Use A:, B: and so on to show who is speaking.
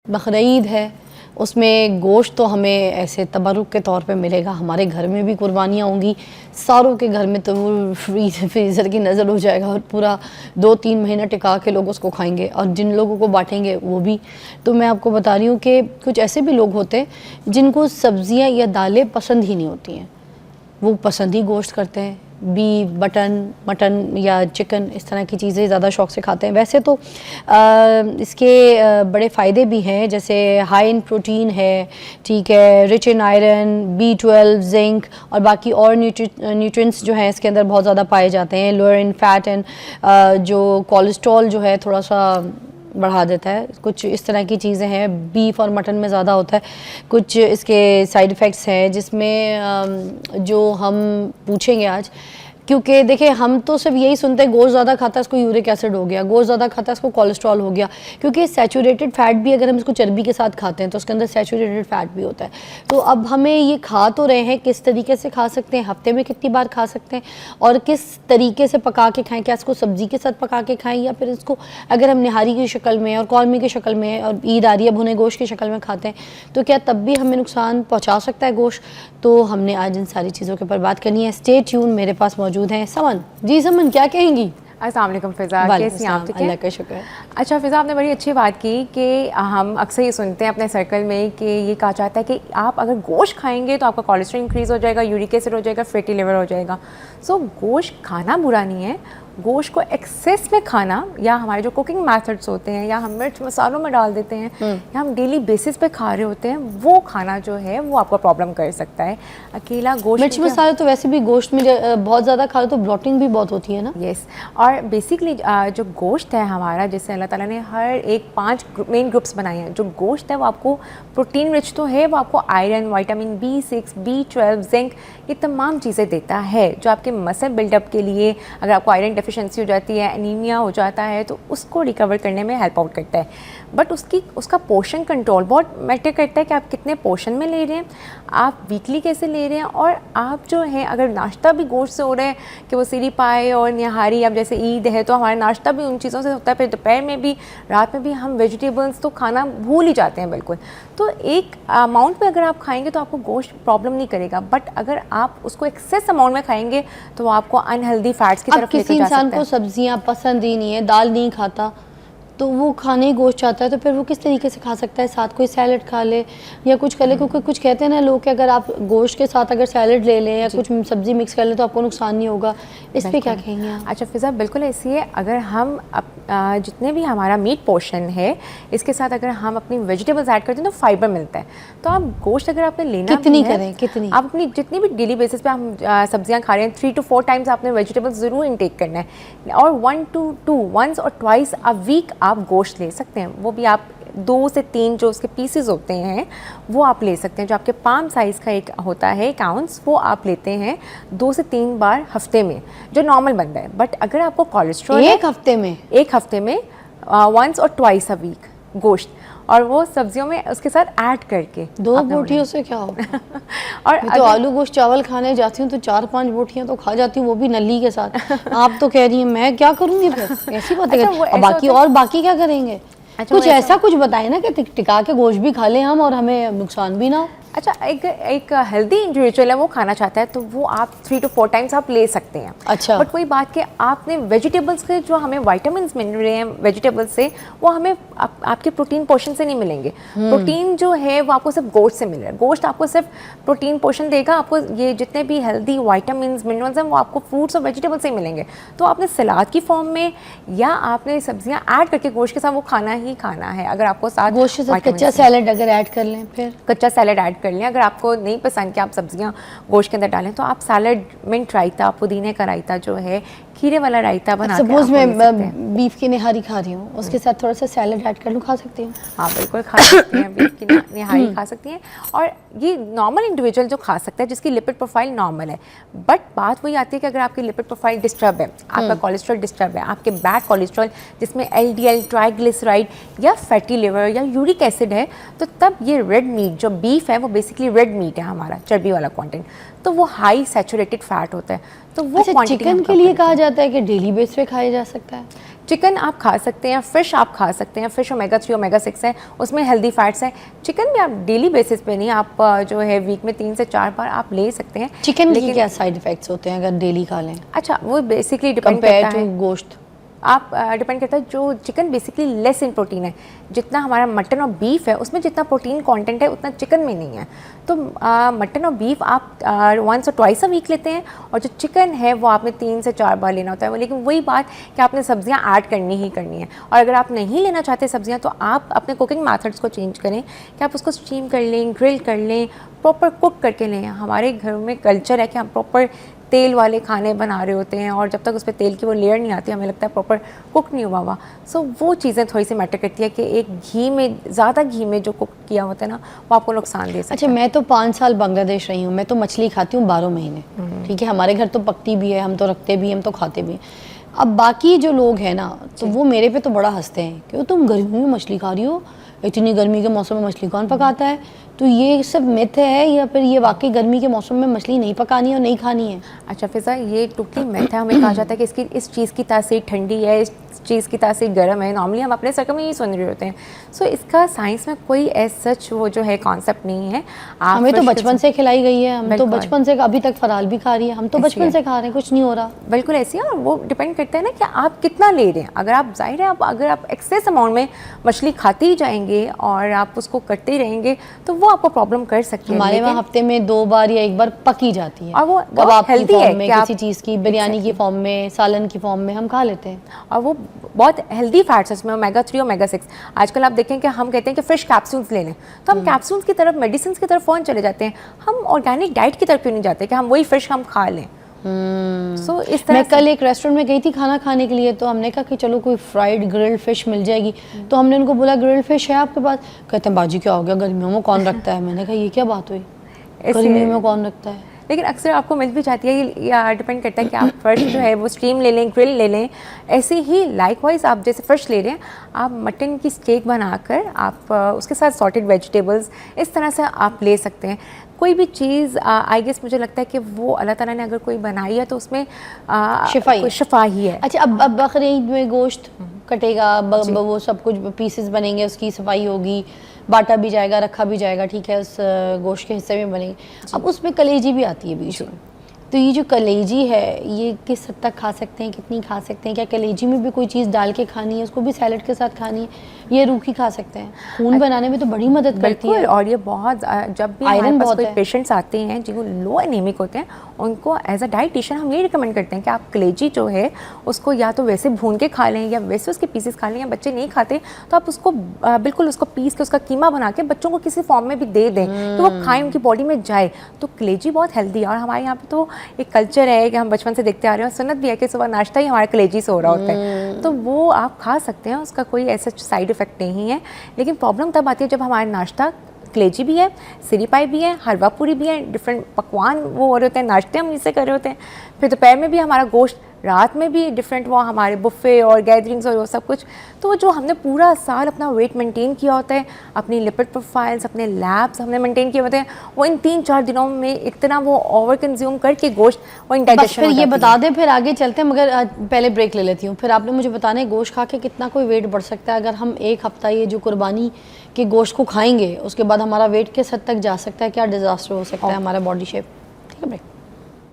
A: बकरीद है, उसमें गोश्त तो हमें ऐसे तबरुक के तौर पे मिलेगा। हमारे घर में भी कुर्बानियाँ होंगी, सारों के घर में तो वो फ्रीज़र की नज़र हो जाएगा और पूरा 2-3 महीना टिका के लोग उसको खाएंगे, और जिन लोगों को बांटेंगे वो भी। तो मैं आपको बता रही हूँ कि कुछ ऐसे भी लोग होते हैं जिनको सब्ज़ियाँ या दालें पसंद ही नहीं होती हैं, वो पसंद ही गोश्त करते हैं। बीफ, मटन या चिकन, इस तरह की चीज़ें ज़्यादा शौक़ से खाते हैं। वैसे तो इसके बड़े फ़ायदे भी हैं, जैसे हाई इन प्रोटीन है, ठीक है, rich in iron, B12, zinc और बाकी और न्यूट्रिएंट्स जो हैं इसके अंदर बहुत ज़्यादा पाए जाते हैं। लोअर इन फैट एंड जो कोलेस्ट्रॉल जो है थोड़ा सा बढ़ा देता है। कुछ इस तरह की चीज़ें हैं, बीफ और मटन में ज़्यादा होता है। कुछ इसके साइड इफ़ेक्ट्स हैं जिसमें जो हम पूछेंगे आज, क्योंकि देखिए हम तो सिर्फ यही सुनते हैं गोश्त ज़्यादा खाता है इसको यूरिक एसिड हो गया, गोश्त ज़्यादा खाता है इसको कोलेस्ट्रॉल हो गया, क्योंकि सैचुरेटेड फ़ैट भी अगर हम इसको चर्बी के साथ खाते हैं तो उसके अंदर सैचुरेटेड फ़ैट भी होता है। तो अब हमें ये खा तो रहे हैं, किस तरीके से खा सकते हैं, हफ्ते में कितनी बार खा सकते हैं और किस तरीके से पका के खाएँ, क्या इसको सब्ज़ी के साथ पका के खाएँ या फिर इसको अगर हम निहारी की शक्ल में और कौरमे की शक्ल में और ईद आ रही है भुने गोश्त की शक्ल में खाते हैं तो क्या तब भी हमें नुकसान पहुँचा सकता है गोश्त। तो हमने आज इन सारी चीज़ों के ऊपर बात करनी है। स्टे ट्यून, मेरे पास मौजूद हैं समन। जी समन, क्या कहेंगी?
B: अस्सलाम वालेकुम फ़िज़ा, कैसी हैं आप? ठीक है,
A: अल्लाह का शुक्र।
B: अच्छा फ़िज़ा, आपने बड़ी अच्छी बात की कि हम अक्सर ये सुनते हैं अपने सर्कल में कि ये कहा जाता है कि आप अगर गोश्त खाएंगे तो आपका कोलेस्ट्रॉल इंक्रीज़ हो जाएगा, यूरिक एसिड हो जाएगा, फैटी लिवर हो जाएगा। सो गोश्त खाना बुरा नहीं है, गोश्त को एक्सेस में खाना या हमारे जो कुकिंग मेथड्स होते हैं या हम मिर्च मसालों में डाल देते हैं या हम डेली बेसिस पे खा रहे होते हैं, वो खाना जो है वो आपको प्रॉब्लम कर सकता है। अकेला गोश्त,
A: मिर्च मसाले तो वैसे भी गोश्त में बहुत ज़्यादा खा तो ब्लोटिंग भी बहुत होती है ना।
B: यस, और बेसिकली जो गोश्त है हमारा, जैसे अल्लाह ताला ने हर एक 5 मेन ग्रुप्स बनाए हैं। जो गोश्त है वो आपको प्रोटीन रिच तो है, वो आपको iron, vitamin B6, B12, zinc, ये तमाम चीज़ें देता है जो आपके मसल बिल्डअप के लिए, अगर आपको आयरन डेफिशिएंसी हो जाती है, एनीमिया हो जाता है, तो उसको रिकवर करने में हेल्प आउट करता है। बट उसका पोर्शन कंट्रोल बहुत मैटर करता है कि आप कितने पोर्शन में ले रहे हैं, आप वीकली कैसे ले रहे हैं, और आप जो है अगर नाश्ता भी गोश्त से हो रहा है कि वो सीरी पाए और निहारी, अब जैसे ईद है तो हमारा नाश्ता भी उन चीज़ों से होता है, फिर दोपहर में भी, रात में भी हम वेजिटेबल्स तो खाना भूल ही जाते हैं बिल्कुल। तो एक अमाउंट में अगर आप खाएंगे तो आपको गोश्त प्रॉब्लम नहीं करेगा, बट अगर आप उसको एक्सेस अमाउंट में खाएंगे तो वो आपको अनहेल्दी फैट्स की तरफ लेकर जा सकता है।
A: इंसान को सब्जियां पसंद ही नहीं है, दाल नहीं खाता, तो वो खाने ही गोश्त चाहता है, तो फिर वो किस तरीके से खा सकता है? साथ कोई सैलड खा ले या कुछ कर ले, क्योंकि कुछ कहते हैं ना लोग कि अगर आप गोश्त के साथ अगर सैलड ले लें या कुछ सब्जी मिक्स कर लें तो आपको नुकसान नहीं होगा। इस पे क्या कहेंगे आप?
B: अच्छा फ़िज़ा, बिल्कुल ऐसी है। अगर हम जितने भी हमारा मीट पोर्शन है इसके साथ अगर हम अपनी वेजिटेबल्स ऐड करते हैं तो फाइबर मिलता है। तो आप गोश्त अगर आपने लेना
A: कितनी करें, कितनी
B: आप अपनी जितनी भी डेली बेसिस पे हम सब्जियां खा रहे हैं, 3 to 4 टाइम्स आपने वेजिटेबल्स ज़रूर इनटेक करना है, और 1 to 2 वंस और ट्वाइस अ वीक आप गोश्त ले सकते हैं। वो भी आप 2 से 3 जो उसके पीसेस होते हैं वो आप ले सकते हैं। जो आपके पाम साइज़ का एक होता है 1 आउंस, वो आप लेते हैं 2 से 3 बार हफ्ते में, जो नॉर्मल बनता है। बट अगर आपको कोलेस्ट्रॉल
A: एक हफ्ते में
B: वंस और ट्वाइस अ वीक गोश्त, और वो सब्जियों में उसके साथ ऐड करके
A: 2 बोटियों से क्या होगा?
B: और
A: मैं तो आलू गोश्त चावल खाने जाती हूँ तो 4-5 बोटियाँ तो खा जाती हूँ, वो भी नली के साथ। आप तो कह रही हैं मैं क्या करूँगी फिर? ऐसी बातें
B: अच्छा,
A: बाकी क्या करेंगे?
B: अच्छा,
A: कुछ ऐसा कुछ बताए ना कि टिका के गोश्त भी खा लें हम और हमें नुकसान भी ना हो।
B: अच्छा, एक हेल्दी इंडिविजुअल है, वो खाना चाहता है तो वो आप 3 to 4 टाइम्स आप ले सकते हैं।
A: अच्छा,
B: बट वही बात कि आपने वेजिटेबल्स के जो हमें विटामिन्स मिल रहे हैं वेजिटेबल्स से, वो हमें आपके प्रोटीन पोर्शन से नहीं मिलेंगे। प्रोटीन जो है वो आपको सिर्फ गोश्त से मिल रहा है। गोश्त आपको सिर्फ प्रोटीन पोर्शन देगा, आपको ये जितने भी हेल्दी विटामिन्स मिनरल्स हैं वो आपको फ्रूट्स और वेजिटेबल्स से मिलेंगे। तो आपने सलाद की फॉर्म में या आपने सब्जियाँ ऐड करके गोश्त के साथ वो खाना ही खाना है। अगर आपको साथ
A: गोश्त के साथ कच्चा सैलड अगर ऐड कर लें, फिर
B: कच्चा सैलड ऐड कर लें। अगर आपको नहीं पसंद कि आप सब्जियां गोश्त के अंदर डालें तो आप सैलड मिंट रायता, पुदीने का रायता जो है, खीरे वाला रायता बना के
A: सपोज मैं बीफ की निहारी खा रही हूँ, उसके साथ थोड़ा सा सैलड ऐड कर लूँ, खा सकती हूँ?
B: हाँ बिल्कुल खा सकती हैं, बीफ की निहारी खा सकती हैं। और ये नॉर्मल इंडिविजुअल जो खा सकता है जिसकी लिपिड प्रोफाइल नॉर्मल है। बट बात वही आती है कि अगर आपकी लिपिड प्रोफाइल डिस्टर्ब है, आपका कोलेस्ट्रॉल डिस्टर्ब है, आपके बैड कोलेस्ट्रॉल जिसमें LDL, ट्राइग्लिसराइड या फैटी लिवर या यूरिक एसिड है, तो तब ये रेड मीट जो बीफ है वो बेसिकली रेड मीट है हमारा, चर्बी वाला कंटेंट, तो वो हाई सैचुरेटेड फैट होता है। तो वो
A: चिकन के लिए कहा जाता है कि डेली बेस पे खाया जा सकता है?
B: चिकन आप खा सकते हैं, फ़िश आप खा सकते हैं, फ़िश ओमेगा 3 ओमेगा 6 है, उसमें हेल्दी फैट्स हैं। चिकन भी आप डेली बेसिस पे नहीं, आप जो है वीक में 3 से 4 बार आप ले सकते हैं।
A: चिकन के क्या साइड इफेक्ट्स होते हैं अगर डेली खा लें
B: अच्छा, वो बेसिकली डिपेंड
A: कंपेयर
B: करता
A: टू
B: है,
A: गोश्त?
B: आप डिपेंड करता है। जो chicken basically less in protein है, जितना हमारा मटन और बीफ है उसमें जितना प्रोटीन कंटेंट है उतना चिकन में नहीं है। तो मटन और बीफ आप वंस और ट्वाइस अ वीक लेते हैं, और जो चिकन है वो आपने 3 से 4 बार लेना होता है। लेकिन वही बात कि आपने सब्जियां ऐड करनी ही करनी है, और अगर आप नहीं लेना चाहते सब्जियां तो आप अपने कुकिंग मेथड्स को चेंज करें कि आप उसको स्टीम कर लें, ग्रिल कर लें, प्रॉपर कुक करके लें। हमारे घर में कल्चर है कि हम प्रॉपर तेल वाले खाने बना रहे होते हैं, और जब तक उस पर तेल की वो लेयर नहीं आती हमें लगता है प्रॉपर कुक नहीं हुआ हुआ। सो वो चीज़ें थोड़ी सी मैटर करती है कि एक घी में, ज़्यादा घी में जो कुक किया होता है ना, वो आपको नुकसान दे सकता है।
A: अच्छा, मैं तो 5 साल बांग्लादेश रही हूँ, मैं तो मछली खाती हूँ 12 महीने, ठीक है। हमारे घर तो पकती भी है, हम तो रखते भी हैं, हम तो खाते भी हैं। अब बाकी जो लोग हैं ना, तो वो मेरे पे तो बड़ा हंसते हैं कि तुम गर्मी में मछली खा रही हो, इतनी गर्मी के मौसम में मछली कौन पकाता है? तो ये सब मिथ है या फिर ये वाकई गर्मी के मौसम में मछली नहीं पकानी और नहीं खानी है?
B: अच्छा फिज़ा, ये टोटली मिथ है। हमें कहा जाता है कि इसकी इस चीज़ की तासीर ठंडी है, इस चीज़ की तासीर गर्म है। नॉर्मली हम अपने सर्कल में यही सुन रहे होते हैं। सो इसका साइंस में कोई एज सच वो जो है कॉन्सेप्ट नहीं है।
A: हमें तो बचपन से खिलाई गई है, हम तो
B: बिल्कुल।
A: बचपन से, अभी तक फराल भी खा रही है, हम तो
B: ऐसी
A: बचपन
B: है।
A: से खा रहे हैं, कुछ नहीं हो रहा।
B: बिल्कुल ऐसी है, और वो डिपेंड करता है ना कि आप कितना ले रहे हैं। अगर आप जाहिर है, अगर आप एक्सेस अमाउंट में मछली खाते ही जाएंगे और आप उसको करते ही रहेंगे तो वो आपको प्रॉब्लम कर सकती है।
A: हमारे वहाँ हफ्ते में 2 बार या 1 बार पकी जाती है,
B: और वो
A: कबाब की
B: हेल्दी है
A: फॉर्म में,
B: कि
A: किसी चीज़ की, बिरयानी की फॉर्म में, सालन की फॉर्म में हम खा लेते हैं।
B: और वो बहुत हेल्दी फैट्स है उसमें, ओमेगा 3 ओमेगा 6। आजकल आप देखें कि हम कहते हैं कि फिश कैप्सूल्स ले लें, तो हम कैप्सूल्स की तरफ, मेडिसिन की तरफ फ़ौरन चले जाते हैं। हम ऑर्गेनिक डाइट की तरफ क्यों नहीं जाते कि हम वही फिश हम खा लें? सो इस तरह
A: मैं कल एक रेस्टोरेंट में गई थी खाना खाने के लिए, तो हमने कहा कि चलो कोई फ्राइड ग्रिल्ड फिश मिल जाएगी, तो हमने उनको बोला ग्रिल्ड फिश है आपके पास? कहते हैं बाजी क्या हो गया, गर्मियों में कौन रखता है? मैंने कहा ये क्या बात हुई, गर्मियों में कौन रखता है?
B: लेकिन अक्सर आपको मिल भी जाती है। या डिपेंड करता है कि आप फ़र्श जो है वो स्टीम ले लें, ग्रिल ले लें। ऐसे ही लाइकवाइज आप जैसे फ़र्श ले रहे हैं, आप मटन की स्टेक बनाकर आप उसके साथ सॉर्टेड वेजिटेबल्स इस तरह से आप ले सकते हैं। कोई भी चीज़ आई गेस मुझे लगता है कि वो अल्लाह ताला ने अगर कोई बनाई है तो उसमें शिफा ही है।
A: अच्छा, अब बकरीद में गोश्त कटेगा, वो सब कुछ पीसेस बनेंगे, उसकी सफाई होगी, बाटा भी जाएगा, रखा भी जाएगा, ठीक है, उस गोश्त के हिस्से में बनेंगे। अब उसमें कलेजी भी आती है बीच में, तो ये जो कलेजी है ये किस हद तक खा सकते हैं, कितनी खा सकते हैं? क्या कलेजी में भी कोई चीज़ डाल के खानी है, उसको भी सैलड के साथ खानी है, ये रूखी खा सकते हैं? खून बनाने में तो बड़ी मदद करती है।
B: और ये बहुत, जब भी हमारे पास कोई पेशेंट्स आते हैं जिनको लो एनीमिक होते हैं, उनको एज अ डाइटिशियन हम ये रिकमेंड करते हैं कि आप कलेजी जो है उसको या तो वैसे भून के खा लें या वैसे उसके पीसेस खा लें, या बच्चे नहीं खाते तो आप उसको बिल्कुल उसको पीस के उसका कीमा बना के बच्चों को किसी फॉर्म में भी दे दें कि वो खाएं, उनकी बॉडी में जाए। तो कलेजी बहुत हेल्दी है, और हमारे यहाँ पे तो एक कल्चर है कि हम बचपन से देखते आ रहे हैं, सुन्नत भी है कि सुबह नाश्ता ही हमारे कलेजी से हो रहा होता है। तो वो आप खा सकते हैं, उसका कोई ऐसा साइड इफ़ेक्ट नहीं है। लेकिन प्रॉब्लम तब आती है जब हमारा नाश्ता कलेजी भी है, सिरी पाई भी है, हलवा पूरी भी है, डिफरेंट पकवान वो हो रहे होते हैं, नाश्ते हम इससे कर रहे होते हैं। फिर दोपहर में भी हमारा गोश्त, रात में भी डिफरेंट वो हमारे बुफ़े और गैदरिंग्स और वो सब कुछ। तो जो हमने पूरा साल अपना वेट मेंटेन किया होता है, अपनी लिपिड प्रोफाइल्स, अपने लैब्स हमने मेंटेन किए होते हैं, वो इन 3-4 दिनों में इतना वो ओवर कंज्यूम करके गोश्त वो इंडाइजेशन।
A: फिर ये बता दें, फिर आगे चलते हैं, मगर पहले ब्रेक ले लेती हूँ। फिर आपने मुझे बताना है गोश्त खा के कितना कोई वेट बढ़ सकता है? अगर हम 1 हफ्ता ये जो कुर्बानी के गोश्त को खाएंगे उसके बाद हमारा वेट किस हद तक जा सकता है? क्या डिजास्टर हो सकता है हमारा बॉडी शेप? ठीक है ब्रेक।